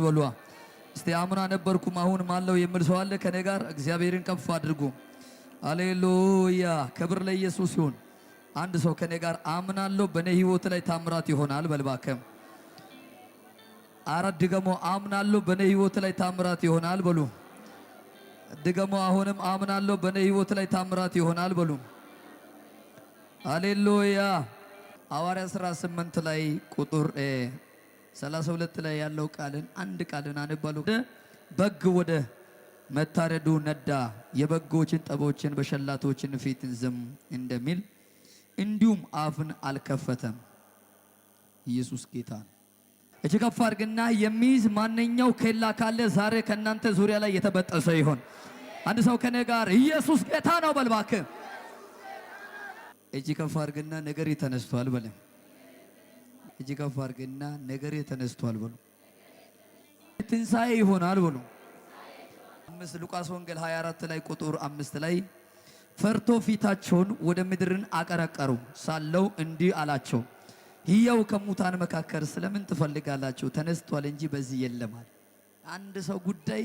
በሏ እስቲ አምና ነበርኩም አሁንም አለው የሚል ሰው አለ ከኔ ጋር እግዚአብሔርን ከፍ አድርጉ ሃሌሉያ ክብር ለኢየሱስ ይሁን አንድ ሰው ከኔ ጋር አምናለሁ በኔ ህይወት ላይ ታምራት ይሆናል በልባከም አራት ድገሞ አምናለሁ በኔ ህይወት ላይ ታምራት ይሆናል በሉ ድገሞ አሁንም አምናለሁ በኔ ህይወት ላይ ታምራት ይሆናል በሉ ሃሌሉያ ሐዋርያ ሥራ 8 ላይ ቁጥር 32 ላይ ያለው ቃልን አንድ ቃልን አንባሉ በግ ወደ መታረዱ ነዳ የበጎችን ጠቦችን በሸላቶችን ፊት ዝም እንደሚል እንዲሁም አፍን አልከፈተም ኢየሱስ ጌታ እጅ ከፍ አድርግና የሚይዝ ማንኛው ከላ ካለ ዛሬ ከናንተ ዙሪያ ላይ የተበጠሰ ይሆን አንድ ሰው ከኔ ጋር ኢየሱስ ጌታ ነው በልባከ እጅ ከፍ አድርግና ነገር ተነስቷል በለ እጅ ከፍ አድርግና ነገር ተነስቷል በሉ ትንሳኤ ይሆናል በሉ ሉቃስ ወንጌል 24 ላይ ቁጥር 5 ላይ ፈርቶ ፊታቸውን ወደ ምድርን አቀረቀሩ ሳለው እንዲህ አላቸው ሕያው ከሙታን መካከል ስለምን ትፈልጋላችሁ ተነስቷል እንጂ በዚህ የለም አለ አንድ ሰው ጉዳይ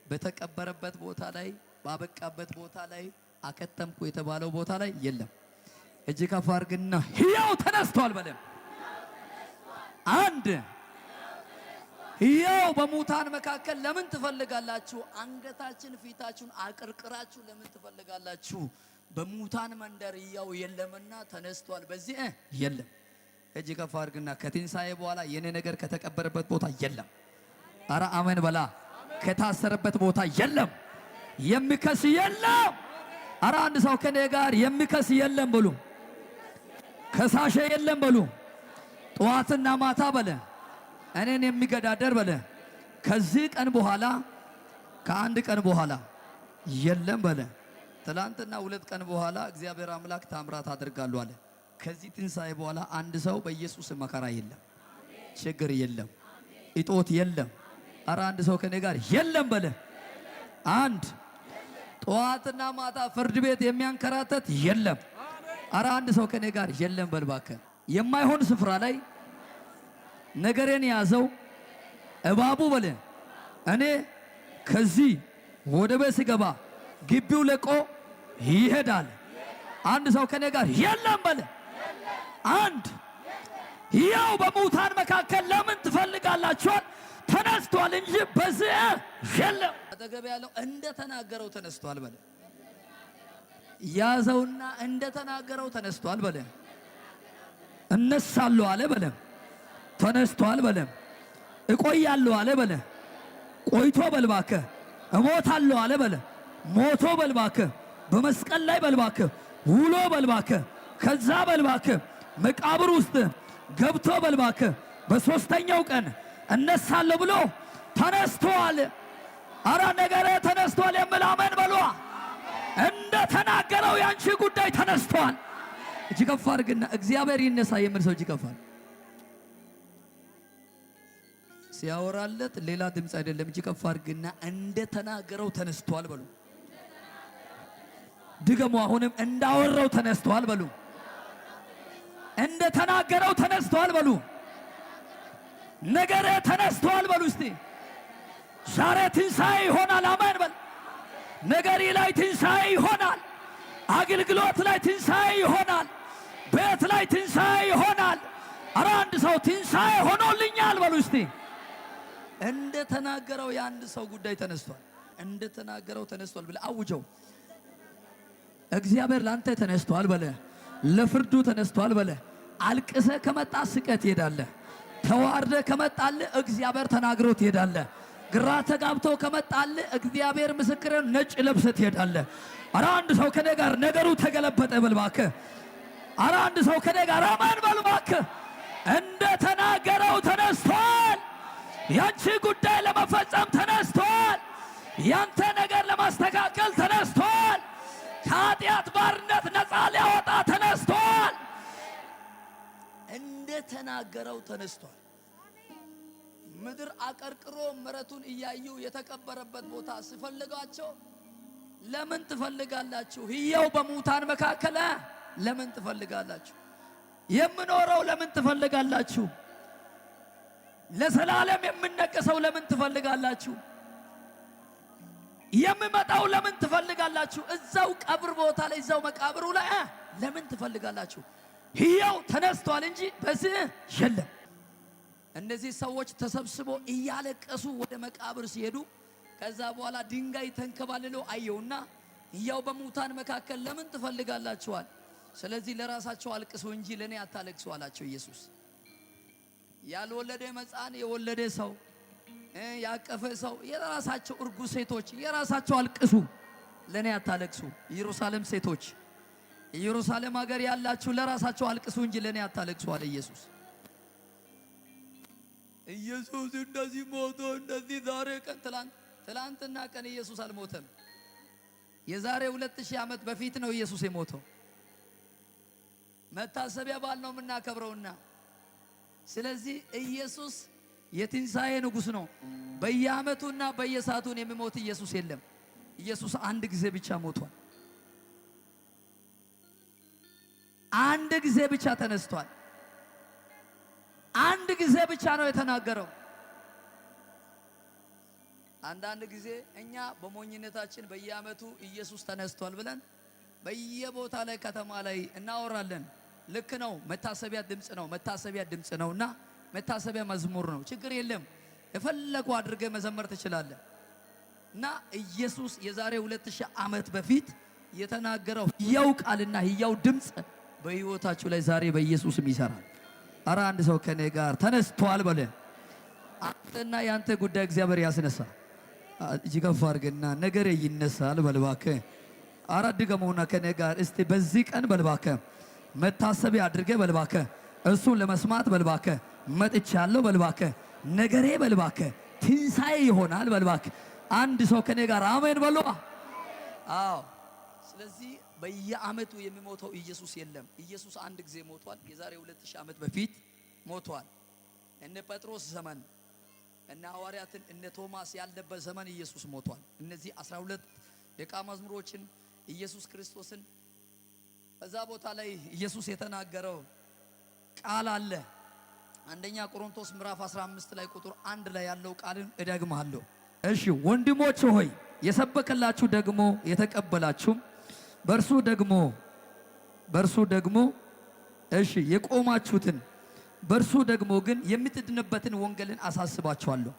በተቀበረበት ቦታ ላይ ባበቃበት ቦታ ላይ አከተምኩ የተባለው ቦታ ላይ የለም እጅ ከፍ አድርግና ሕያው ተነስቷል በለ አንድ ሕያው በሙታን መካከል ለምን ትፈልጋላችሁ አንገታችን ፊታችሁን አቀርቅራችሁ ለምን ትፈልጋላችሁ በሙታን መንደር ሕያው የለምና ተነስቷል በዚህ የለም እጅ ከፍ አድርግና ከትንሳኤ በኋላ የኔ ነገር ከተቀበረበት ቦታ የለም አረ አሜን በላ ከታሰረበት ቦታ የለም የሚከስ የለም አረ አንድ ሰው ከኔ ጋር የሚከስ የለም በሉ ከሳሼ የለም በሉ ጠዋትና ማታ በለ እኔን የሚገዳደር በለ ከዚህ ቀን በኋላ ከአንድ ቀን በኋላ የለም በለ ትላንትና 2 ቀን በኋላ እግዚአብሔር አምላክ ታምራት አድርጋለሁ አለ ከዚህ ትንሳኤ በኋላ አንድ ሰው በኢየሱስ መከራ የለም ችግር የለም እጦት የለም አረ አንድ ሰው ከኔ ጋር የለም በለ አንድ ጠዋትና ማታ ፍርድ ቤት የሚያንከራተት የለም አረ አንድ ሰው ከኔ ጋር የለም በልባከ የማይሆን ስፍራ ላይ ነገሬን ያዘው እባቡ በለ እኔ ከዚህ ወደ ቤት ሲገባ ግቢው ለቆ ይሄዳል አንድ ሰው ከኔ ጋር የለም በለ አንድ ያው በሙታን መካከል ለምን ትፈልጋላችሁ ተነስቷል እንጂ በዚህ የለም አጠገብ ያለው እንደተናገረው ተነስቷል በለ ያዘውና እንደተናገረው ተነስቷል በለ እነሳለሁ አለ በለ ተነስቷል በለ እቆያለሁ አለ በለ ቆይቶ በልባከ እሞታለሁ አለ በለ ሞቶ በልባከ በመስቀል ላይ በልባከ ውሎ በልባከ ከዛ በልባከ መቃብር ውስጥ ገብቶ በልባከ በሶስተኛው ቀን እነሳለሁ ብሎ ተነስቷል አራ ነገሬ ተነስቷል የምላመን በሏ እንደ ተናገረው ያንቺ ጉዳይ ተነስቷል እጅ ከፍ አድርግና እግዚአብሔር ይነሳ የሚል ሰው እጅ ከፍ አድርግ ሲያወራለት ሌላ ድምጽ አይደለም እጅ ከፍ አድርግና እንደ ተናገረው ተነስቷል በሉ ድገሙ አሁንም እንዳወራው ተነስቷል በሉ እንደ ተናገረው ተነስቷል በሉ ነገሬ ተነስቷል በሉ እስቲ ዛሬ ትንሳኤ ይሆናል አሜን በል ነገሪ ላይ ትንሳኤ ይሆናል አገልግሎት ላይ ትንሳኤ ይሆናል ቤት ላይ ትንሳኤ ይሆናል አረ አንድ ሰው ትንሳኤ ሆኖልኛል በሉ እስቲ እንደ ተናገረው የአንድ ሰው ጉዳይ ተነስቷል እንደ ተናገረው ተነስቷል ብለ አውጀው እግዚአብሔር ላንተ ተነስቷል በለ ለፍርዱ ተነስቷል በለ አልቅሰ ከመጣ ስቀት ይሄዳል ተዋርደ ከመጣል እግዚአብሔር ተናግሮ ትሄዳለ ግራ ተጋብቶ ከመጣል እግዚአብሔር ምስክርን ነጭ ለብሰ ትሄዳለ አረ አንድ ሰው ከኔ ጋር ነገሩ ተገለበጠ በልባከ አረ አንድ ሰው ከኔ ጋር አማን በልባከ እንደ ተናገረው ተነስቷል ያንቺ ጉዳይ ለመፈጸም ተነስቷል ያንተ ነገር ለማስተካከል ተነስቷል ከኃጢአት ባርነት ነፃ ሊያወጣ ተነስቷል እንደ ተናገረው ተነስቷል ምድር አቀርቅሮ መረቱን እያዩ የተቀበረበት ቦታ ሲፈልጋቸው ለምን ትፈልጋላችሁ ሕያው በሙታን መካከል ለምን ትፈልጋላችሁ የምኖረው ለምን ትፈልጋላችሁ ለዘላለም የምነቀሰው ለምን ትፈልጋላችሁ? የምመጣው ለምን ትፈልጋላችሁ? እዛው ቀብር ቦታ ላይ እዛው መቃብሩ ላይ ለምን ትፈልጋላችሁ? ሕያው ተነስቷል እንጂ በዚህ የለም። እነዚህ ሰዎች ተሰብስበው እያለቀሱ ወደ መቃብር ሲሄዱ ከዛ በኋላ ድንጋይ ተንከባልለው አየውና ሕያው በሙታን መካከል ለምን ትፈልጋላችኋል? ስለዚህ ለራሳቸው አልቅሱ እንጂ ለኔ አታለቅሱ አላቸው ኢየሱስ። ያልወለደ ሕፃን የወለደ ሰው ያቀፈ ሰው የራሳቸው እርጉዝ ሴቶች የራሳቸው አልቅሱ፣ ለኔ አታለቅሱ። ኢየሩሳሌም ሴቶች፣ ኢየሩሳሌም ሀገር ያላችሁ ለራሳቸው አልቅሱ እንጂ ለኔ አታለቅሱ አለ ኢየሱስ። ኢየሱስ እንደዚህ ሞቶ እንደዚህ ዛሬ ቀን ትላንትና ቀን ኢየሱስ አልሞተም። የዛሬ 2000 ዓመት በፊት ነው ኢየሱስ የሞተው። መታሰቢያ በዓል ነው የምናከብረውና ስለዚህ ኢየሱስ የትንሣኤ ንጉሥ ነው። በየዓመቱና በየሰዓቱ የሚሞት ኢየሱስ የለም። ኢየሱስ አንድ ጊዜ ብቻ ሞቷል። አንድ ጊዜ ብቻ ተነስቷል። አንድ ጊዜ ብቻ ነው የተናገረው። አንዳንድ ጊዜ እኛ በሞኝነታችን በየዓመቱ ኢየሱስ ተነስቷል ብለን በየቦታ ላይ ከተማ ላይ እናወራለን። ልክ ነው። መታሰቢያ ድምጽ ነው። መታሰቢያ ድምጽ ነውና መታሰቢያ መዝሙር ነው። ችግር የለም። የፈለጉ አድርገ መዘመር ትችላለህ። እና ኢየሱስ የዛሬ 2000 ዓመት በፊት የተናገረው ሕያው ቃልና ሕያው ድምጽ በሕይወታችሁ ላይ ዛሬ በኢየሱስም ይሰራል። አረ አንድ ሰው ከኔ ጋር ተነስቷል በለ። አንተና ያንተ ጉዳይ እግዚአብሔር ያስነሳ። እጅገፋ አድርገና ነገሬ ይነሳል በልባከ። አረ ድገመውና ከኔ ጋር እስቲ በዚህ ቀን በልባከ መታሰቢያ አድርገ በልባከ እሱን ለመስማት በልባከ መጥቻለሁ በልባከ ነገሬ በልባከ ትንሣኤ ይሆናል በልባከ። አንድ ሰው ከኔ ጋር አሜን በሉ። አዎ። ስለዚህ በየዓመቱ የሚሞተው ኢየሱስ የለም። ኢየሱስ አንድ ጊዜ ሞቷል። የዛሬ 2000 ዓመት በፊት ሞቷል። እነ ጴጥሮስ ዘመን እነ ሐዋርያትን እነ ቶማስ ያለበት ዘመን ኢየሱስ ሞቷል። እነዚህ 12 ደቀ መዝሙሮችን ኢየሱስ ክርስቶስን በዛ ቦታ ላይ ኢየሱስ የተናገረው ቃል አለ። አንደኛ ቆሮንቶስ ምዕራፍ 15 ላይ ቁጥር 1 ላይ ያለው ቃልን እደግማለሁ። እሺ ወንድሞች ሆይ የሰበከላችሁ ደግሞ የተቀበላችሁም በእርሱ ደግሞ እሺ የቆማችሁትን በእርሱ ደግሞ ግን የምትድንበትን ወንጌልን አሳስባችኋለሁ።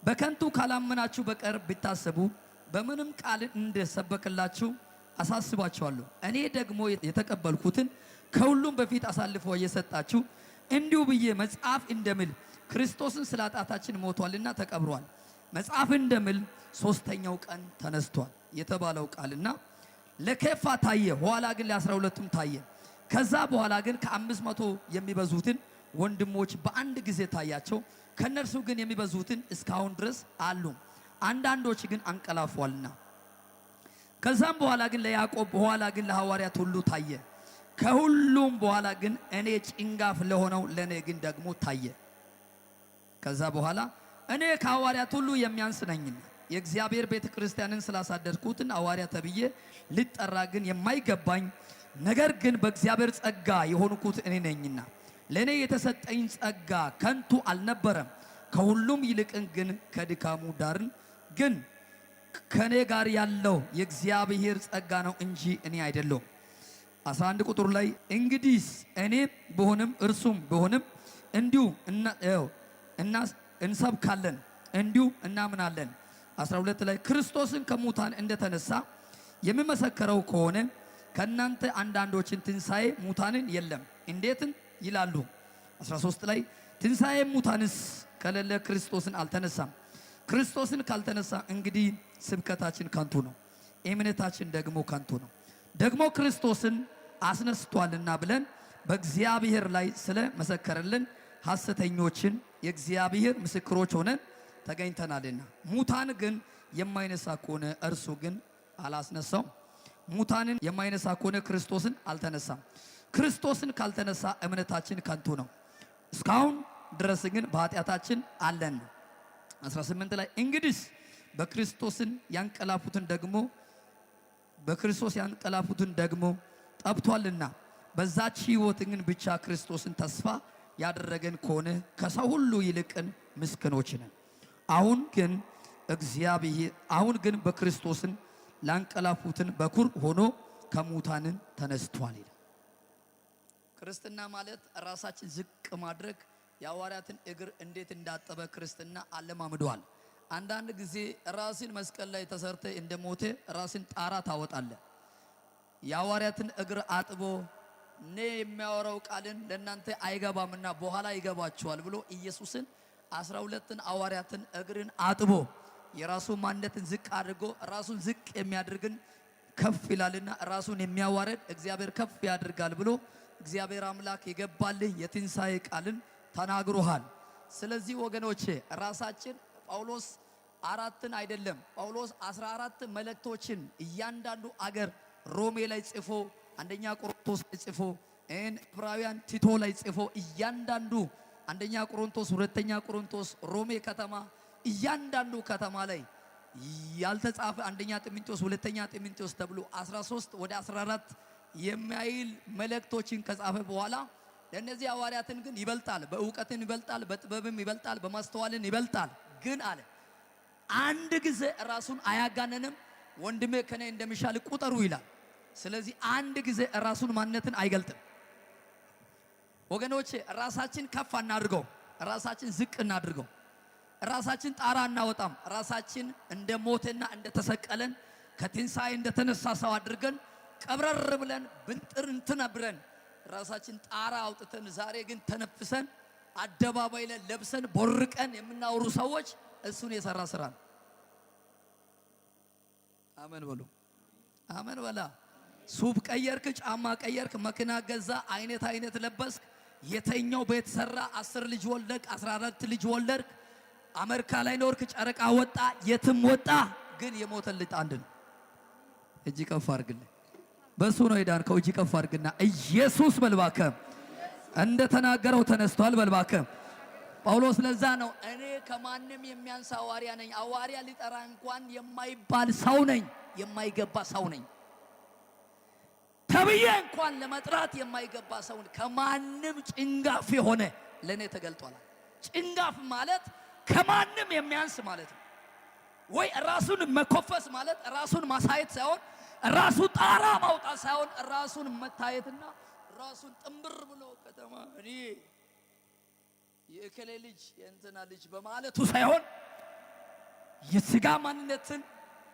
በከንቱ ካላመናችሁ በቀር ቢታሰቡ በምንም ቃል እንደሰበከላችሁ አሳስባችኋለሁ። እኔ ደግሞ የተቀበልኩትን ከሁሉም በፊት አሳልፎ የሰጣችሁ እንዲሁ ብዬ መጽሐፍ እንደሚል ክርስቶስን ስለ ኃጢአታችን ሞቷልና ተቀብሯል፣ መጽሐፍ እንደሚል ሶስተኛው ቀን ተነስቷል የተባለው ቃልና ለኬፋ ታየ፣ ኋላ ግን ለ12ቱም ታየ። ከዛ በኋላ ግን ከ500 የሚበዙትን ወንድሞች በአንድ ጊዜ ታያቸው። ከነርሱ ግን የሚበዙትን እስካሁን ድረስ አሉ፣ አንዳንዶች ግን አንቀላፏልና። ከዛም በኋላ ግን ለያዕቆብ በኋላ ግን ለሐዋርያት ሁሉ ታየ። ከሁሉም በኋላ ግን እኔ ጭንጋፍ ለሆነው ለኔ ግን ደግሞ ታየ። ከዛ በኋላ እኔ ከሐዋርያት ሁሉ የሚያንስ ነኝና የእግዚአብሔር ቤተ ክርስቲያንን ስላሳደርኩትን ሐዋርያ ተብዬ ልጠራ ግን የማይገባኝ ነገር ግን በእግዚአብሔር ጸጋ የሆንኩት እኔ ነኝና ለኔ የተሰጠኝ ጸጋ ከንቱ አልነበረም። ከሁሉም ይልቅን ግን ከድካሙ ዳርን ግን ከኔ ጋር ያለው የእግዚአብሔር ጸጋ ነው እንጂ እኔ አይደለሁም። 11 ቁጥር ላይ እንግዲህ እኔ ብሆንም እርሱም ብሆንም እንዲሁ እንሰብካለን እንዲሁ እናምናለን። 12 ላይ ክርስቶስን ከሙታን እንደተነሳ የሚመሰከረው ከሆነ ከእናንተ አንዳንዶችን ትንሣኤ ሙታንን የለም እንዴትን ይላሉ። 13 ላይ ትንሣኤ ሙታንስ ከሌለ ክርስቶስን አልተነሳም። ክርስቶስን ካልተነሳ እንግዲህ ስብከታችን ከንቱ ነው፣ እምነታችን ደግሞ ከንቱ ነው። ደግሞ ክርስቶስን አስነስቷልና ብለን በእግዚአብሔር ላይ ስለ መሰከረልን ሐሰተኞችን የእግዚአብሔር ምስክሮች ሆነን ተገኝተናልና። ሙታን ግን የማይነሳ ከሆነ እርሱ ግን አላስነሳውም። ሙታንን የማይነሳ ከሆነ ክርስቶስን አልተነሳም። ክርስቶስን ካልተነሳ እምነታችን ከንቱ ነው፣ እስካሁን ድረስ ግን በኃጢአታችን አለን። 18 ላይ እንግዲህ በክርስቶስ ያንቀላፉትን ደግሞ ጠብቷልና በዛች ሕይወት ግን ብቻ ክርስቶስን ተስፋ ያደረገን ከሆነ ከሰው ሁሉ ይልቅን ምስኪኖች ነን። አሁን ግን በክርስቶስን ላንቀላፉትን በኩር ሆኖ ከሙታንን ተነስቷል ይላል። ክርስትና ማለት ራሳችን ዝቅ ማድረግ የሐዋርያትን እግር እንዴት እንዳጠበ ክርስትና አለማምዷል። አንዳንድ ጊዜ ራስን መስቀል ላይ ተሰርተ እንደሞተ ራስን ጣራ ታወጣለ። የሐዋርያትን እግር አጥቦ እኔ የሚያወራው ቃልን ለእናንተ አይገባምና በኋላ ይገባችኋል ብሎ ኢየሱስን 12ን ሐዋርያትን እግርን አጥቦ የራሱ ማንነትን ዝቅ አድርጎ ራሱን ዝቅ የሚያደርግን ከፍ ይላልና ራሱን የሚያዋርድ እግዚአብሔር ከፍ ያደርጋል ብሎ እግዚአብሔር አምላክ የገባልህ የትንሣኤ ቃልን ተናግሮሃል። ስለዚህ ወገኖቼ ራሳችን ጳውሎስ 4ን አይደለም ጳውሎስ 14 መልእክቶችን እያንዳንዱ አገር ሮሜ ላይ ጽፎ፣ አንደኛ ቆሮንቶስ ላይ ጽፎ፣ ዕብራውያን ቲቶ ላይ ጽፎ እያንዳንዱ አንደኛ ቆሮንቶስ፣ ሁለተኛ ቆሮንቶስ፣ ሮሜ ከተማ እያንዳንዱ ከተማ ላይ ያልተጻፈ አንደኛ ጢሞቴዎስ፣ ሁለተኛ ጢሞቴዎስ ተብሎ 13 ወደ 14 የሚያይል መልእክቶችን ከጻፈ በኋላ ለነዚህ ሐዋርያትን ግን ይበልጣል፣ በእውቀትን ይበልጣል፣ በጥበብም ይበልጣል፣ በማስተዋልን ይበልጣል። ግን አለ አንድ ጊዜ ራሱን አያጋነንም። ወንድሜ ከኔ እንደሚሻል ቁጠሩ ይላል። ስለዚህ አንድ ጊዜ ራሱን ማንነትን አይገልጥም። ወገኖቼ ራሳችን ከፍ እናድርገው፣ ራሳችን ዝቅ እናድርገው፣ ራሳችን ጣራ እናወጣም። ራሳችን እንደ ሞተና እንደ ተሰቀለን ከትንሣኤ እንደተነሳ ሰው አድርገን ቀብረር ብለን ብንጥር እንትን ብለን ራሳችን ጣራ አውጥተን ዛሬ ግን ተነፍሰን አደባባይ ላይ ለብሰን ቦርቀን የምናወሩ ሰዎች እሱን የሰራ ስራ ነው። አሜን በሉ። አሜን በላ። ሱፍ ቀየርክ፣ ጫማ ቀየርክ፣ መኪና ገዛ፣ አይነት ለበስክ፣ የተኛው ቤት ሰራ፣ 10 ልጅ ወለድክ፣ 14 ልጅ ወለድክ፣ አሜሪካ ላይ ኖርክ፣ ጨረቃ ወጣ፣ የትም ወጣ፣ ግን የሞተልህ አንድ ነው። እጅ ከፍ አድርግልህ። በሱ ነው የዳንከው። እጅ ከፍ አድርግና ኢየሱስ በልባከ እንደ ተናገረው ተነስቷል በልባከ። ጳውሎስ ለዛ ነው እኔ ከማንም የሚያንስ ሐዋርያ ነኝ፣ ሐዋርያ ሊጠራ እንኳን የማይባል ሰው ነኝ፣ የማይገባ ሰው ነኝ ተብዬ እንኳን ለመጥራት የማይገባ ሰው ነኝ። ከማንም ጭንጋፍ የሆነ ለኔ ተገልጧል። ጭንጋፍ ማለት ከማንም የሚያንስ ማለት ነው። ወይ ራሱን መኮፈስ ማለት ራሱን ማሳየት ሳይሆን ራሱ ጣራ ማውጣት ሳይሆን ራሱን መታየትና ራሱን ጥምብር ብሎ ከተማ እኔ የእከሌ ልጅ የእንትና ልጅ በማለቱ ሳይሆን የሥጋ ማንነትን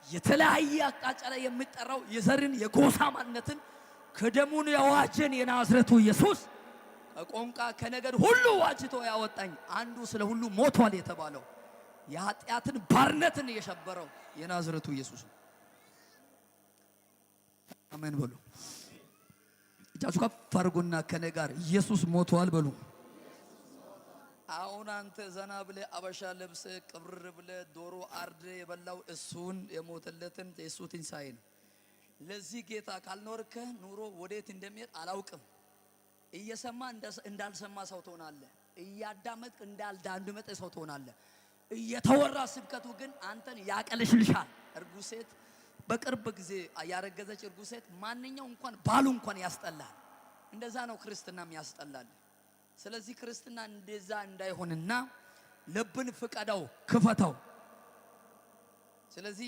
የተለያየ አቅጣጫ ላይ የሚጠራው የዘርን የጎሳ ማንነትን ከደሙን ያዋጀን የናዝሬቱ ኢየሱስ ከቋንቋ ከነገድ ሁሉ ዋጅቶ ያወጣኝ አንዱ ስለ ሁሉ ሞቷል የተባለው የኃጢአትን ባርነትን የሸበረው የናዝሬቱ ኢየሱስ ነው። አሜን በሉ። እጃችሁ ከፍ አድርጉና ከኔ ጋር ኢየሱስ ሞቷል በሉ። አሁን አንተ ዘና ብለ አበሻ ለብሰ ቅብር ብለ ዶሮ አርደ የበላው እሱን የሞተለትን የሱ ትንሣኤ ነው። ለዚህ ጌታ ካልኖርከ ኑሮ ወዴት እንደሚሄድ አላውቅም። እየሰማ እንዳልሰማ ሰው ትሆናለህ። እያዳመጥክ እንዳልዳመጠ ሰው ትሆናለህ። እየተወራ ስብከቱ ግን አንተን ያቀልሽልሻል። እርጉዝ ሴት በቅርብ ጊዜ ያረገዘች እርጉዝ ሴት ማንኛው እንኳን ባሉ እንኳን ያስጠላል። እንደዛ ነው ክርስትናም ያስጠላል። ስለዚህ ክርስትና እንደዛ እንዳይሆንና ልብን ፍቀደው ክፈተው። ስለዚህ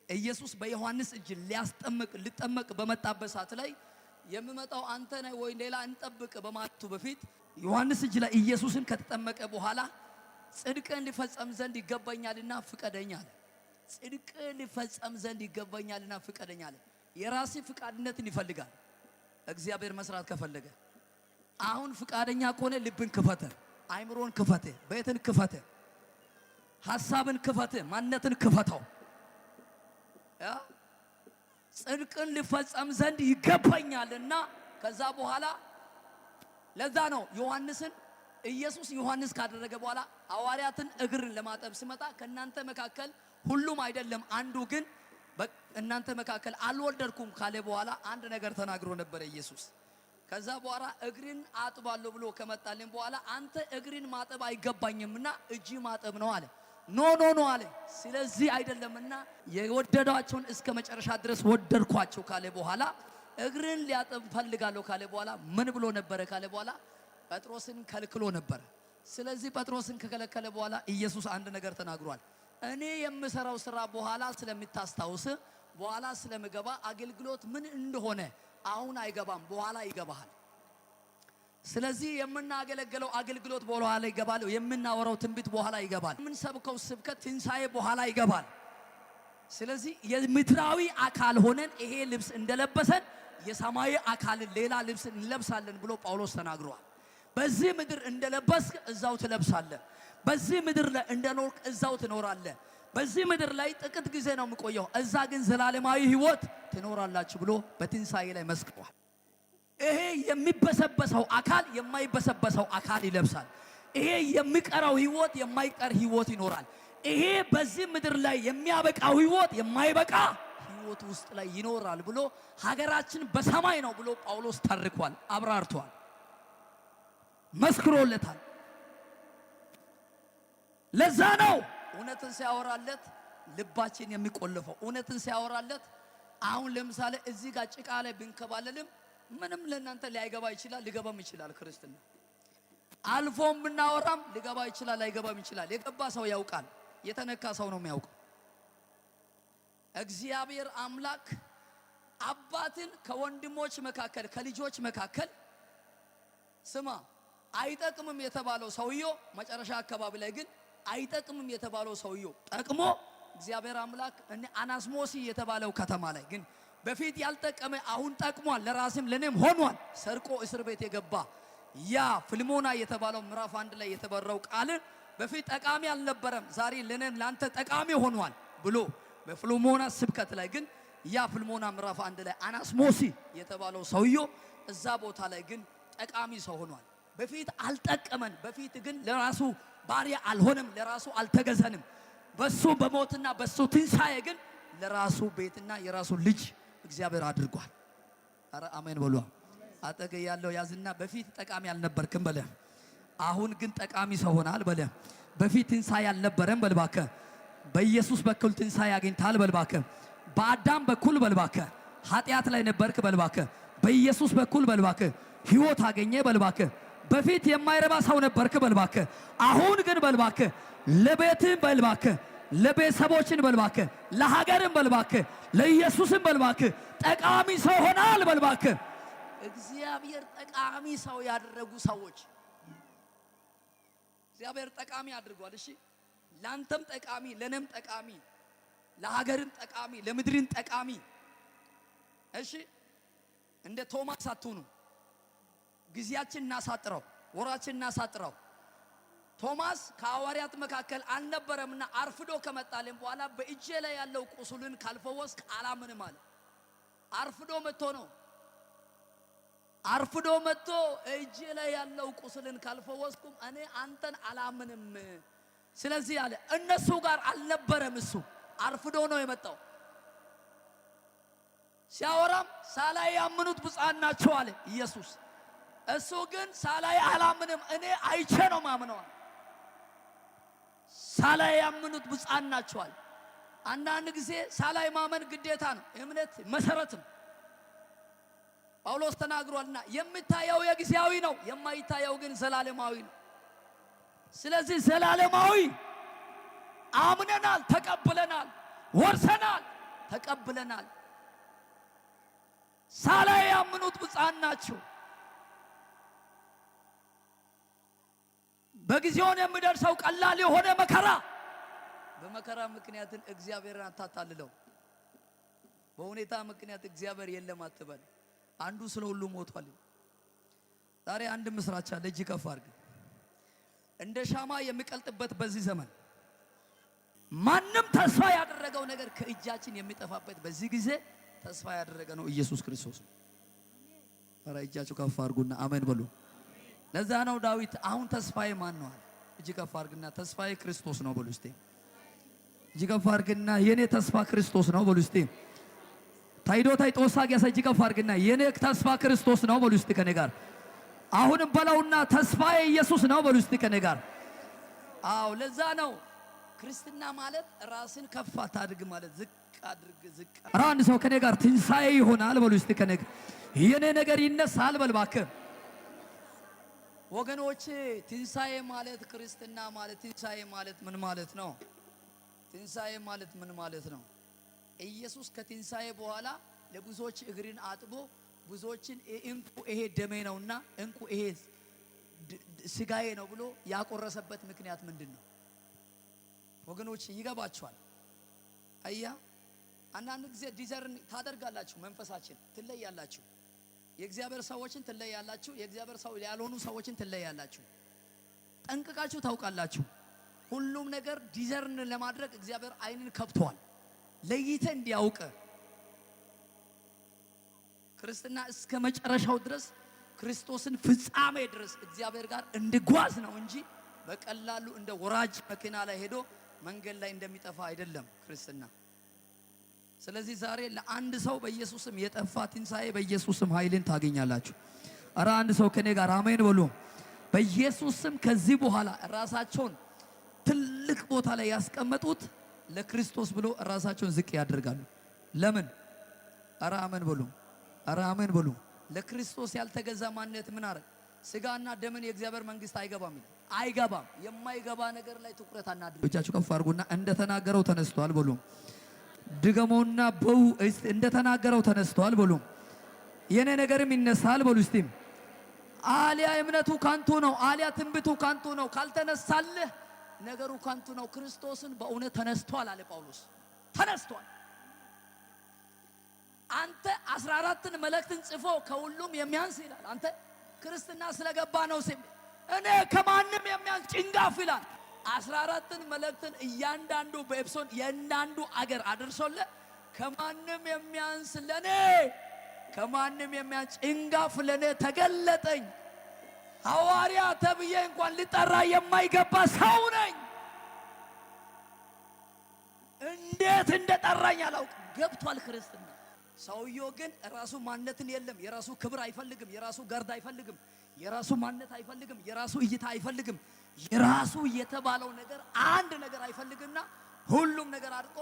ኢየሱስ በዮሐንስ እጅ ሊጠመቅ በመጣበት ሰዓት ላይ የሚመጣው አንተ ነህ ወይ ሌላ እንጠብቅ በማለቱ በፊት ዮሐንስ እጅ ላይ ኢየሱስን ከተጠመቀ በኋላ ጽድቅን ሊፈጸም ዘንድ ይገባኛልና ፍቀደኝ አለ። ጽድቅን ሊፈጸም ዘንድ ይገባኛልና ፍቀደኝ አለ። የራሴ ፍቃድነትን ይፈልጋል እግዚአብሔር መስራት ከፈለገ። አሁን ፍቃደኛ ከሆነ ልብን ክፈተ፣ አይምሮን ክፈተ፣ ቤትን ክፈተ፣ ሐሳብን ክፈተ፣ ማንነትን ክፈተው። ጽድቅን ሊፈጸም ዘንድ ይገባኛልና ከዛ በኋላ ለዛ ነው ኢየሱስ ዮሐንስ ካደረገ በኋላ ሐዋርያትን እግር ለማጠብ ሲመጣ ከእናንተ መካከል ሁሉም አይደለም አንዱ ግን እናንተ መካከል አልወደድኩም ካለ በኋላ አንድ ነገር ተናግሮ ነበር ኢየሱስ። ከዛ በኋላ እግርን አጥባለሁ ብሎ ከመጣልን በኋላ አንተ እግርን ማጠብ አይገባኝምና እጅ ማጠብ ነው አለ። ኖ አለ። ስለዚህ አይደለምና የወደዷቸውን እስከ መጨረሻ ድረስ ወደድኳቸው ካለ በኋላ እግርን ሊያጥብ ፈልጋለሁ ካለ በኋላ ምን ብሎ ነበረ ካለ በኋላ ጴጥሮስን ከልክሎ ነበረ። ስለዚህ ጴጥሮስን ከከለከለ በኋላ ኢየሱስ አንድ ነገር ተናግሯል። እኔ የምሰራው ስራ በኋላ ስለምታስታውስ በኋላ ስለምገባ አገልግሎት ምን እንደሆነ አሁን አይገባም፣ በኋላ ይገባሃል። ስለዚህ የምናገለግለው አገልግሎት በኋላ ይገባል። የምናወራው ትንቢት በኋላ ይገባል። የምንሰብከው ስብከት ትንሣኤ በኋላ ይገባል። ስለዚህ የምድራዊ አካል ሆነን ይሄ ልብስ እንደለበሰን የሰማያዊ አካልን ሌላ ልብስ እንለብሳለን ብሎ ጳውሎስ ተናግሯል። በዚህ ምድር እንደለበስክ እዛው ትለብሳለህ። በዚህ ምድር ላይ እንደኖርክ እዛው ትኖራለህ። በዚህ ምድር ላይ ጥቂት ጊዜ ነው የምቆየው፣ እዛ ግን ዘላለማዊ ሕይወት ትኖራላችሁ ብሎ በትንሣኤ ላይ መስክሯል። ይሄ የሚበሰበሰው አካል የማይበሰበሰው አካል ይለብሳል። ይሄ የሚቀረው ሕይወት የማይቀር ሕይወት ይኖራል። ይሄ በዚህ ምድር ላይ የሚያበቃው ሕይወት የማይበቃ ሕይወት ውስጥ ላይ ይኖራል ብሎ ሀገራችን በሰማይ ነው ብሎ ጳውሎስ ተርኳል፣ አብራርቷል፣ መስክሮለታል። ለዛ ነው እውነትን ሲያወራለት ልባችን የሚቆልፈው። እውነትን ሲያወራለት አሁን ለምሳሌ እዚህ ጋር ጭቃ ላይ ብንከባለልም ምንም ለእናንተ ሊያይገባ ይችላል፣ ሊገባም ይችላል። ክርስትና አልፎም ብናወራም ሊገባ ይችላል፣ ላይገባም ይችላል። የገባ ሰው ያውቃል፣ የተነካ ሰው ነው የሚያውቀው። እግዚአብሔር አምላክ አባትን ከወንድሞች መካከል ከልጆች መካከል ስማ አይጠቅምም የተባለው ሰውየው መጨረሻ አካባቢ ላይ ግን አይጠቅምም የተባለው ሰውየው ጠቅሞ እግዚአብሔር አምላክ አናስሞሲ የተባለው ከተማ ላይ ግን በፊት ያልጠቀመ አሁን ጠቅሟል፣ ለራስም ለኔም ሆኗል። ሰርቆ እስር ቤት የገባ ያ ፍልሞና የተባለው ምዕራፍ 1 ላይ የተበረው ቃል በፊት ጠቃሚ አልነበረም፣ ዛሬ ለኔም ላንተ ጠቃሚ ሆኗል ብሎ በፍልሞና ስብከት ላይ ግን ያ ፍልሞና ምዕራፍ 1 ላይ አናስሞሲ የተባለው ሰውየው እዛ ቦታ ላይ ግን ጠቃሚ ሰው ሆኗል። በፊት አልጠቀመን፣ በፊት ግን ለራሱ ባሪያ አልሆነም፣ ለራሱ አልተገዘንም። በሱ በሞትና በሱ ትንሣኤ ግን ለራሱ ቤትና የራሱ ልጅ እግዚአብሔር አድርጓል። አረ አሜን በሉ። አጠገ ያለው ያዝና በፊት ጠቃሚ አልነበርክም በለ፣ አሁን ግን ጠቃሚ ሰው ሆናል በለ። በፊት ትንሣኤ አልነበረም በልባከ፣ በኢየሱስ በኩል ትንሣኤ አግኝታል በልባከ። በአዳም በኩል በልባከ ኃጢአት ላይ ነበርክ በልባከ፣ በኢየሱስ በኩል በልባከ ሕይወት አገኘ በልባከ። በፊት የማይረባ ሰው ነበርክ በልባከ፣ አሁን ግን በልባከ ለቤትም በልባከ ለቤተሰቦችን በልባከ ለሀገርም በልባከ ለኢየሱስም በልባከ ጠቃሚ ሰው ሆናል በልባከ። እግዚአብሔር ጠቃሚ ሰው ያደረጉ ሰዎች እግዚአብሔር ጠቃሚ አድርጓል። እሺ ላንተም ጠቃሚ፣ ለነም ጠቃሚ፣ ለሀገርም ጠቃሚ፣ ለምድርን ጠቃሚ። እሺ እንደ ቶማስ አትሁኑ። ጊዜያችን እናሳጥረው፣ ወራችን እናሳጥረው። ቶማስ ከሐዋርያት መካከል አልነበረምና አርፍዶ ከመጣልን በኋላ በእጄ ላይ ያለው ቁስሉን ካልፈወስክ አላምንም አለ። አርፍዶ መጥቶ ነው። አርፍዶ መጥቶ እጄ ላይ ያለው ቁስልን ካልፈወስኩም እኔ አንተን አላምንም። ስለዚህ አለ እነሱ ጋር አልነበረም። እሱ አርፍዶ ነው የመጣው። ሲያወራም ሳላይ ያመኑት ብፁዓን ናቸው አለ ኢየሱስ። እሱ ግን ሳላይ አላምንም፣ እኔ አይቼ ነው ማምነው። ሳላይ ያመኑት ብፁዓን ናቸዋል። አንዳንድ ጊዜ ሳላይ ማመን ግዴታ ነው፣ እምነት መሰረት ነው። ጳውሎስ ተናግሯልና የሚታየው የጊዜያዊ ነው፣ የማይታየው ግን ዘላለማዊ ነው። ስለዚህ ዘላለማዊ አምነናል፣ ተቀብለናል፣ ወርሰናል፣ ተቀብለናል። ሳላይ ያመኑት ብፁዓን ናቸው። በጊዜውን የሚደርሰው ቀላል የሆነ መከራ፣ በመከራ ምክንያት እግዚአብሔርን አታታልለው። በሁኔታ ምክንያት እግዚአብሔር የለም አትበል። አንዱ ስለ ሁሉ ሞቷል። ዛሬ አንድ ምስራች አለ፣ እጅ ከፍ አድርግ። እንደ ሻማ የሚቀልጥበት በዚህ ዘመን ማንም ተስፋ ያደረገው ነገር ከእጃችን የሚጠፋበት በዚህ ጊዜ ተስፋ ያደረገ ነው ኢየሱስ ክርስቶስ። ኧረ እጃችሁ ከፍ አድርጉና አሜን በሉ። ለዛ ነው ዳዊት አሁን ተስፋዬ ማን ነው? እጅ ከፍ አድርግና ተስፋዬ ክርስቶስ ነው በሉ እስቲ። እጅ ከፍ አድርግና የኔ ተስፋ ክርስቶስ ነው በሉ እስቲ። ታይዶ ታይጦሳ ያሰ እጅ ከፍ አድርግና የኔ ተስፋ ክርስቶስ ነው በሉ እስቲ ከኔ ጋር። አሁንም በለውና ተስፋዬ ኢየሱስ ነው በሉ እስቲ ከኔ ጋር። አዎ ለዛ ነው ክርስትና ማለት ራስን ከፍ አታድርግ ማለት፣ ዝቅ አድርግ ዝቅ። ኧረ አንድ ሰው ከኔ ጋር ትንሣኤ ይሆናል በሉ እስቲ። ከኔ የኔ ነገር ይነሳል በል እባክህ ወገኖቼ። ትንሣኤ ማለት ክርስትና ማለት ትንሣኤ ማለት ምን ማለት ነው? ትንሣኤ ማለት ምን ማለት ነው? ኢየሱስ ከትንሣኤ በኋላ ለብዙዎች እግርን አጥቦ ብዙዎችን እንቁ ይሄ ደሜ ነውና እንቁ ይሄ ስጋዬ ነው ብሎ ያቆረሰበት ምክንያት ምንድን ነው? ወገኖች ይገባችኋል? አያ አንዳንድ ጊዜ ዲዘርን ታደርጋላችሁ፣ መንፈሳችን ትለያላችሁ፣ የእግዚአብሔር ሰዎችን ትለያላችሁ፣ የእግዚአብሔር ሰው ያልሆኑ ሰዎችን ትለያላችሁ። ጠንቅቃችሁ ታውቃላችሁ። ሁሉም ነገር ዲዘርን ለማድረግ እግዚአብሔር አይንን ከብቷል፣ ለይተ እንዲያውቅ። ክርስትና እስከ መጨረሻው ድረስ ክርስቶስን ፍጻሜ ድረስ እግዚአብሔር ጋር እንድጓዝ ነው እንጂ በቀላሉ እንደ ወራጅ መኪና ላይ ሄዶ መንገድ ላይ እንደሚጠፋ አይደለም ክርስትና። ስለዚህ ዛሬ ለአንድ ሰው በኢየሱስም የጠፋ ትንሣኤ በኢየሱስም ኃይልን ታገኛላችሁ። ኧረ አንድ ሰው ከኔ ጋር አሜን በሉ። በኢየሱስም ከዚህ በኋላ ራሳቸውን ትልቅ ቦታ ላይ ያስቀመጡት ለክርስቶስ ብሎ ራሳቸውን ዝቅ ያደርጋሉ። ለምን? ኧረ አሜን በሉ። ኧረ አሜን በሉ። ለክርስቶስ ያልተገዛ ማንነት ምን አረግ? ስጋና ደምን የእግዚአብሔር መንግስት አይገባም ይላል። አይገባም። የማይገባ ነገር ላይ ትኩረት አናድርግ። እጃችሁ ከፍ አድርጉና እንደተናገረው ተነስቷል በሉ። ድገሞና በው እንደተናገረው ተነስቷል በሉ። የኔ ነገርም ይነሳል በሉ። እስቲ አሊያ እምነቱ ካንቱ ነው፣ አሊያ ትንቢቱ ካንቱ ነው። ካልተነሳልህ ነገሩ ካንቱ ነው። ክርስቶስን በእውነት ተነስቷል አለ ጳውሎስ። ተነስቷል። አንተ 14ን መልእክትን ጽፎ ከሁሉም የሚያንስ ይላል። አንተ ክርስትና ስለገባ ነው ሲል እኔ ከማንም የሚያንስ ጭንጋፍ ይላል። 14ን መልእክትን እያንዳንዱ በኤፕሶን የእያንዳንዱ አገር አድርሶለ ከማንም የሚያንስ ለኔ ከማንም የሚያንስ ጭንጋፍ ለኔ ተገለጠኝ። ሐዋርያ ተብዬ እንኳን ሊጠራ የማይገባ ሰው ነኝ። እንዴት እንደጠራኝ አላውቅም። ገብቷል ክርስትና። ሰውየው ግን ራሱ ማንነትን የለም። የራሱ ክብር አይፈልግም። የራሱ ገርድ አይፈልግም። የራሱ ማንነት አይፈልግም። የራሱ እይታ አይፈልግም። የራሱ የተባለው ነገር አንድ ነገር አይፈልግና ሁሉም ነገር አድቆ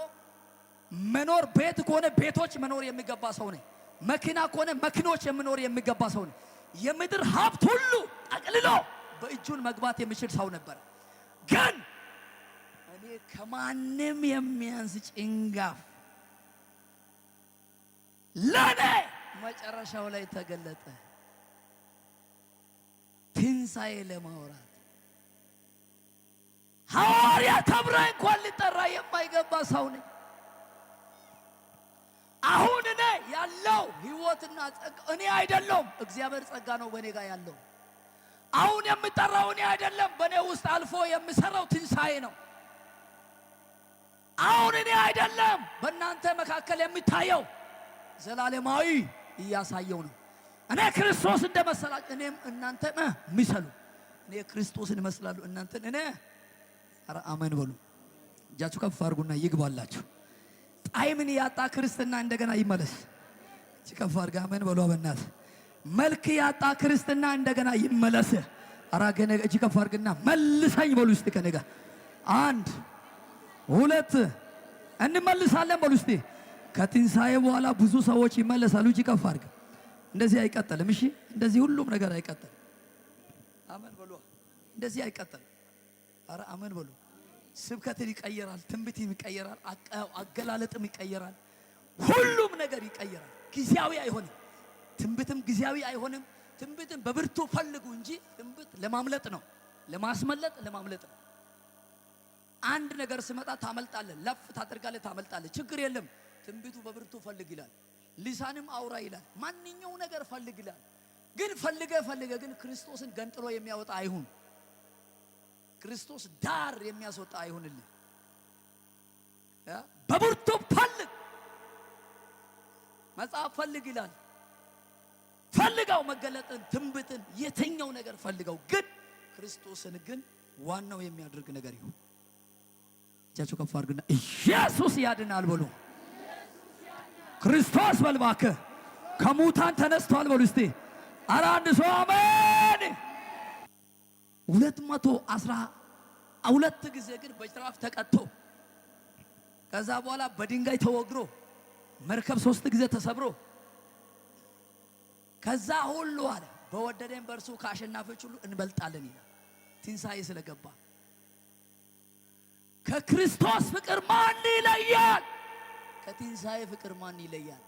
መኖር ቤት ከሆነ ቤቶች መኖር የሚገባ ሰው ነኝ። መኪና ከሆነ መኪኖች የምኖር የሚገባ ሰው ነኝ። የምድር ሀብት ሁሉ ጠቅልሎ በእጁን መግባት የሚችል ሰው ነበር። ግን እኔ ከማንም የሚያንስ ጭንጋፍ ለኔ መጨረሻው ላይ ተገለጠ። ትንሣኤ ለማውራት ሐዋርያ ተብሎ እንኳን ሊጠራ የማይገባ ሰው ነኝ። አሁን እኔ ያለው ህይወትና ጸጋ እኔ አይደለም፣ እግዚአብሔር ጸጋ ነው በእኔ ጋር ያለው። አሁን የምጠራው እኔ አይደለም፣ በእኔ ውስጥ አልፎ የሚሰራው ትንሣኤ ነው። አሁን እኔ አይደለም፣ በእናንተ መካከል የሚታየው ዘላለማዊ እያሳየው ነው። እኔ ክርስቶስ እንደመሰላችሁ እኔም እናንተ ምሰሉ። እኔ ክርስቶስን እመስላለሁ፣ እናንተን እኔ። ኧረ አሜን በሉ። እጃችሁ ከፍ አድርጉና ይግባላችሁ። ጣዕምን ያጣ ክርስትና እንደገና ይመለስ። እጅ ከፍ አድርጋ አሜን በሉ። በእናት መልክ ያጣ ክርስትና እንደገና ይመለስ። ኧረ ገና እጅ ከፍ አድርግና መልሰኝ በሉ። እስቲ ከኔ ጋር 1 2 እንመልሳለን በሉ። እስቲ ከትንሣኤ በኋላ ብዙ ሰዎች ይመለሳሉ። እጅ ከፍ አድርግ። እንደዚህ አይቀጥልም። እሺ እንደዚህ ሁሉም ነገር አይቀጥልም። አሜን በሉ። እንደዚህ አይቀጥልም። ኧረ አሜን በሉ። ስብከትን ይቀየራል፣ ትንቢትን ይቀየራል፣ አገላለጥም ይቀየራል፣ ሁሉም ነገር ይቀየራል። ጊዜያዊ አይሆንም። ትንቢትም ጊዜያዊ አይሆንም። ትንቢትን በብርቱ ፈልጉ እንጂ ትንቢት ለማምለጥ ነው፣ ለማስመለጥ ለማምለጥ ነው። አንድ ነገር ሲመጣ ታመልጣለህ፣ ለፍ ታደርጋለህ፣ ታመልጣለህ። ችግር የለም። ትንቢቱ በብርቱ ፈልግ ይላል። ሊሳንም አውራ ይላል። ማንኛው ነገር ፈልግ ይላል። ግን ፈልገ ግን ክርስቶስን ገንጥሎ የሚያወጣ አይሁን። ክርስቶስ ዳር የሚያስወጣ አይሁንልህ። በብርቱ ፈልግ። መጽሐፍ ፈልግ ይላል። ፈልጋው መገለጥን፣ ትንቢትን፣ የትኛው ነገር ፈልገው። ግን ክርስቶስን ግን ዋናው የሚያደርግ ነገር ይሁን። እጃችሁ ከፍ አድርጉና ኢየሱስ ያድናል በሉ። ክርስቶስ በልባከ ከሙታን ተነስቷል በሉ እስቲ። ኧረ አንድ ሰው አሜን። 212 ጊዜ ግን በጅራፍ ተቀጥቶ ከዛ በኋላ በድንጋይ ተወግሮ መርከብ 3 ጊዜ ተሰብሮ ከዛ ሁሉ አለ በወደደን በእርሱ ከአሸናፊዎች ሁሉ እንበልጣለን ይላል። ትንሣኤ ስለገባ ከክርስቶስ ፍቅር ማን ይለያል? ከትንሣኤ ፍቅር ማን ይለያል?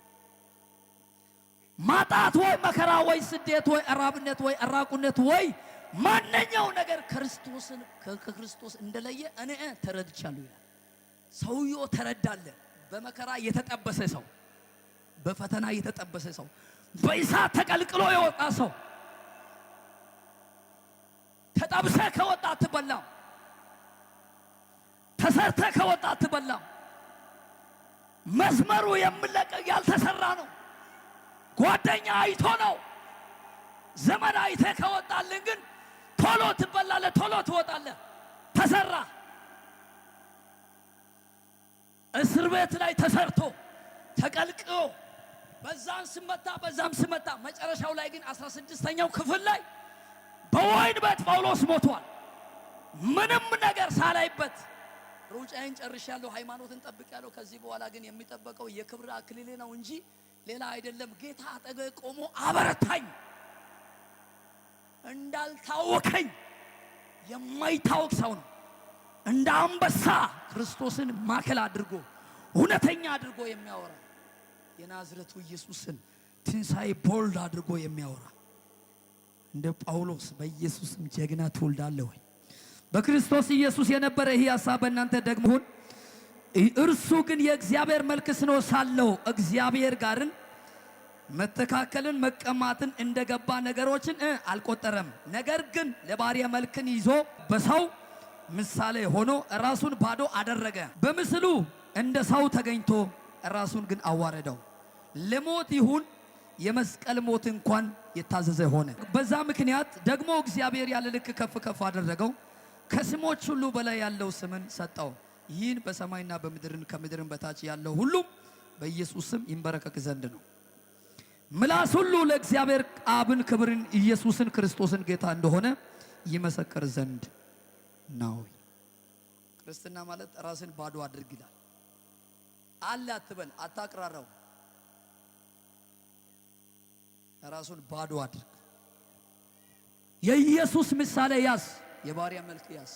ማጣት ወይ መከራ ወይ ስደት ወይ እራብነት ወይ እራቁነት ወይ ማንኛው ነገር ከክርስቶስ እንደለየ እኔ ተረድቻለሁ ይላል። ሰውየው ተረዳለ። በመከራ የተጠበሰ ሰው፣ በፈተና የተጠበሰ ሰው፣ በእሳት ተቀልቅሎ የወጣ ሰው ተጠብሰ ከወጣ አትበላም፣ ተሰርተ ከወጣ አትበላም። መስመሩ የምለቀቅ ያልተሰራ ነው። ጓደኛ አይቶ ነው። ዘመን አይተ ከወጣልን ግን ቶሎ ትበላለ፣ ቶሎ ትወጣለ። ተሰራ እስር ቤት ላይ ተሰርቶ ተቀልቅሎ በዛም ስመታ በዛም ስመታ መጨረሻው ላይ ግን 16ኛው ክፍል ላይ በወይን ቤት ጳውሎስ ሞቷል። ምንም ነገር ሳላይበት ሩጫዬን ጨርሻለሁ፣ ሃይማኖትን ጠብቄያለሁ። ከዚህ በኋላ ግን የሚጠበቀው የክብር አክሊሌ ነው እንጂ ሌላ አይደለም። ጌታ አጠገቤ ቆሞ አበረታኝ፣ እንዳልታወከኝ የማይታወቅ ሰው ነው። እንደ አንበሳ ክርስቶስን ማዕከል አድርጎ እውነተኛ አድርጎ የሚያወራ የናዝሬቱ ኢየሱስን ትንሣኤ ቦልድ አድርጎ የሚያወራ እንደ ጳውሎስ በኢየሱስም ጀግና ትወልዳለህ ወይ? በክርስቶስ ኢየሱስ የነበረ ይህ ሐሳብ በእናንተ ደግሞ ሁን። እርሱ ግን የእግዚአብሔር መልክ ስኖ ሳለው እግዚአብሔር ጋርን መተካከልን መቀማትን እንደገባ ነገሮችን አልቆጠረም። ነገር ግን ለባሪያ መልክን ይዞ በሰው ምሳሌ ሆኖ ራሱን ባዶ አደረገ። በምስሉ እንደ ሰው ተገኝቶ ራሱን ግን አዋረደው፣ ለሞት ይሁን የመስቀል ሞት እንኳን የታዘዘ ሆነ። በዛ ምክንያት ደግሞ እግዚአብሔር ያለ ልክ ከፍ ከፍ አደረገው፣ ከስሞች ሁሉ በላይ ያለው ስምን ሰጠው። ይህን በሰማይና በምድርን ከምድርን በታች ያለው ሁሉም በኢየሱስ ስም ይንበረከክ ዘንድ ነው። ምላስ ሁሉ ለእግዚአብሔር አብን ክብርን ኢየሱስን ክርስቶስን ጌታ እንደሆነ ይመሰክር ዘንድ ነው። ክርስትና ማለት ራስን ባዶ አድርግ ይላል። አለ አትበል፣ አታቅራራው። ራሱን ባዶ አድርግ። የኢየሱስ ምሳሌ ያዝ፣ የባሪያ መልክ ያዝ።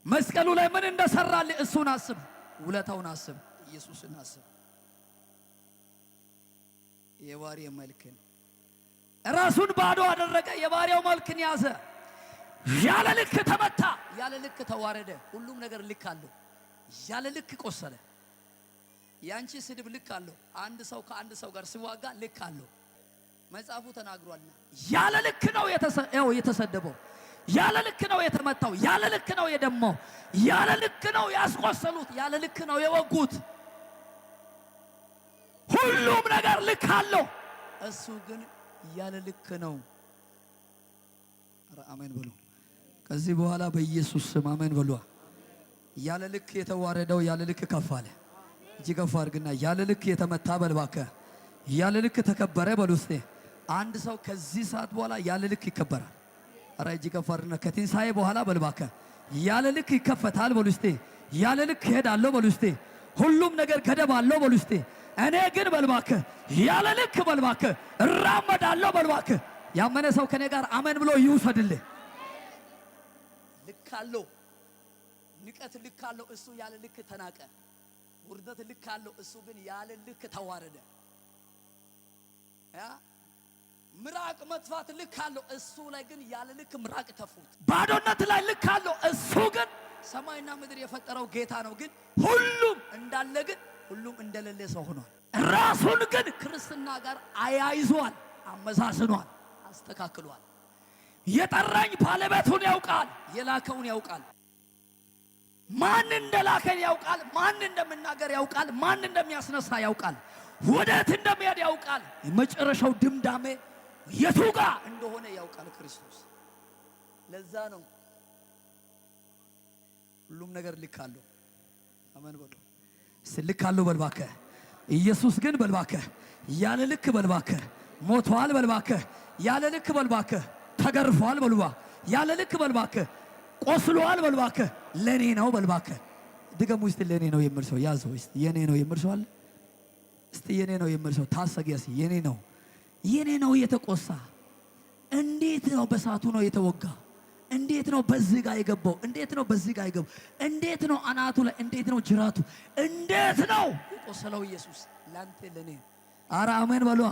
መስቀሉ ላይ ምን እንደሰራልህ እሱን አስብ፣ ውለታውን አስብ፣ ኢየሱስን አስብ። የባሪያ መልክን ራሱን ባዶ አደረገ፣ የባሪያው መልክን ያዘ። ያለ ልክ ተመታ፣ ያለ ልክ ተዋረደ። ሁሉም ነገር ልክ አለው። ያለ ልክ ቆሰለ። ያንቺ ስድብ ልክ አለው። አንድ ሰው ከአንድ ሰው ጋር ሲዋጋ ልክ አለው። መጽሐፉ ተናግሯልና ያለ ልክ ነው የተሰደበው፣ ያለ ልክ ነው የተመታው፣ ያለ ልክ ነው የደማው፣ ያለ ልክ ነው ያስቆሰሉት፣ ያለ ልክ ነው የወጉት። ሁሉም ነገር ልክ አለው። እሱ ግን ያለ ልክ ነው። አሜን በሉ። ከዚህ በኋላ በኢየሱስ ስም አሜን በሉ። ያለ ልክ የተዋረደው ያለ ልክ ከፍ አለ። እጅ ከፍ አድርግና ያለ ልክ የተመታ በልባከ ያለ ልክ ተከበረ በሉ። እስቲ አንድ ሰው ከዚህ ሰዓት በኋላ ያለ ልክ ይከበራል። አረ እጅ ከፍ አድርግና ከትንሣኤ በኋላ በልባከ ያለ ልክ ይከፈታል በሉ። እስቲ ያለ ልክ ሄዳለሁ በሉ። እስቲ ሁሉም ነገር ገደብ አለው በሉ። እስቲ እኔ ግን በልባከ ያለ ልክ በልባከ እራመዳለሁ በልባከ። ያመነ ሰው ከኔ ጋር አሜን ብሎ ይውሰድልህ። ልክ አለው። ንቀት ልክ አለው። እሱ ያለ ልክ ተናቀ። ውርደት ልክ አለው። እሱ ግን ያለ ልክ ተዋረደ። ምራቅ መጥፋት ልክ አለው። እሱ ላይ ግን ያለ ልክ ምራቅ ተፉት። ባዶነት ላይ ልክ አለው። እሱ ግን ሰማይና ምድር የፈጠረው ጌታ ነው። ግን ሁሉም እንዳለ ግን ሁሉም እንደሌለ ሰው ሆኗል። ራሱን ግን ክርስትና ጋር አያይዟል፣ አመዛዝኗል፣ አስተካክሏል። የጠራኝ ባለቤቱን ያውቃል፣ የላከውን ያውቃል። ማን እንደላከን ያውቃል፣ ማን እንደምናገር ያውቃል፣ ማን እንደሚያስነሳ ያውቃል፣ ወዴት እንደሚሄድ ያውቃል። የመጨረሻው ድምዳሜ የቱ ጋር እንደሆነ ያውቃል ክርስቶስ። ለዛ ነው ሁሉም ነገር ልክ አለው። አሜን በሉ። ልክ አለው በልባከ። ኢየሱስ ግን በልባከ ያለ ልክ በልባከ ሞቷል በልባከ ያለ ልክ በልባከ ተገርፏል በልባ ያለ ልክ በልባከ ቆስሏል በልባከ ለኔ ነው በልባከ ድገሙ እስቲ ለኔ ነው የሚል ሰው ያዘው እስቲ የኔ ነው የሚል ሰው አለ እስቲ የኔ ነው የሚል ሰው ታሰጊያስ የኔ ነው የተቆሳ እንዴት ነው በሳቱ ነው የተወጋ እንዴት ነው በዚህ ጋር የገባው እንዴት ነው በዚህ ጋር የገባው እንዴት ነው አናቱ ላይ እንዴት ነው ጅራቱ እንዴት ነው የቆሰለው ኢየሱስ ላንተ ለኔ አራ አሜን በሏ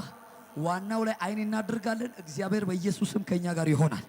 ዋናው ላይ አይን እናደርጋለን እግዚአብሔር በኢየሱስም ከኛ ጋር ይሆናል